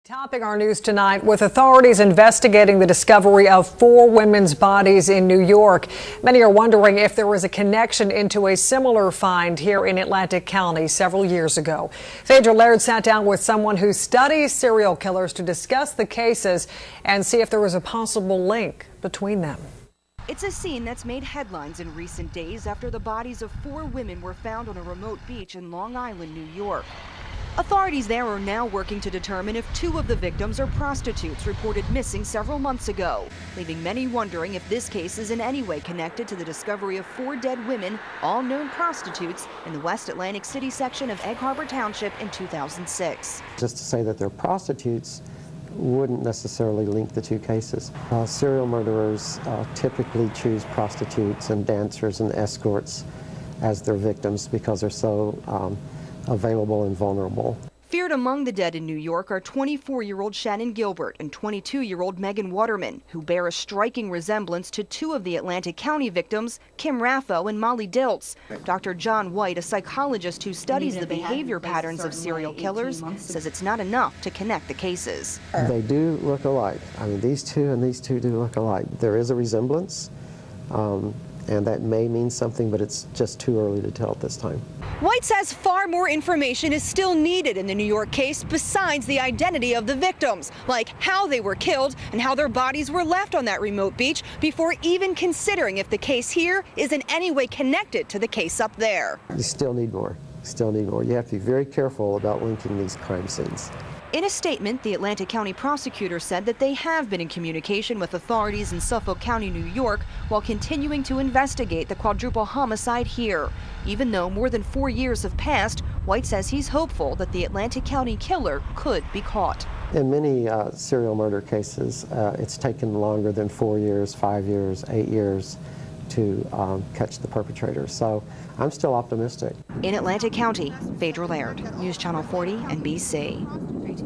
Topping our news tonight, with authorities investigating the discovery of 4 women's bodies in New York. Many are wondering if there was a connection into a similar find here in Atlantic County several years ago. Phaedra Laird sat down with someone who studies serial killers to discuss the cases and see if there was a possible link between them. It's a scene that's made headlines in recent days after the bodies of 4 women were found on a remote beach in Long Island, New York. Authorities there are now working to determine if 2 of the victims are prostitutes reported missing several months ago, leaving many wondering if this case is in any way connected to the discovery of 4 dead women, all known prostitutes, in the West Atlantic City section of Egg Harbor Township in 2006. Just to say that they're prostitutes wouldn't necessarily link the 2 cases. Serial murderers typically choose prostitutes and dancers and escorts as their victims because they're so available and vulnerable. Feared among the dead in New York are 24-year-old Shannon Gilbert and 22-year-old Megan Waterman, who bear a striking resemblance to 2 of the Atlantic County victims, Kim Raffo and Molly Dilts. Dr. John White, a psychologist who studies the behavior patterns of serial killers, says it's not enough to connect the cases. They do look alike. I mean, these 2 and these 2 do look alike. There is a resemblance, and that may mean something, but it's just too early to tell at this time. White says far more information is still needed in the New York case besides the identity of the victims, like how they were killed and how their bodies were left on that remote beach, before even considering if the case here is in any way connected to the case up there. You still need more. Still need more. You have to be very careful about linking these crime scenes. In a statement, the Atlantic County prosecutor said that they have been in communication with authorities in Suffolk County, New York, while continuing to investigate the quadruple homicide here. Even though more than 4 years have passed, White says he's hopeful that the Atlantic County killer could be caught. In many serial murder cases, it's taken longer than 4 years, 5 years, 8 years to catch the perpetrator. So I'm still optimistic. In Atlantic County, Phaedra Laird, News Channel 40, NBC.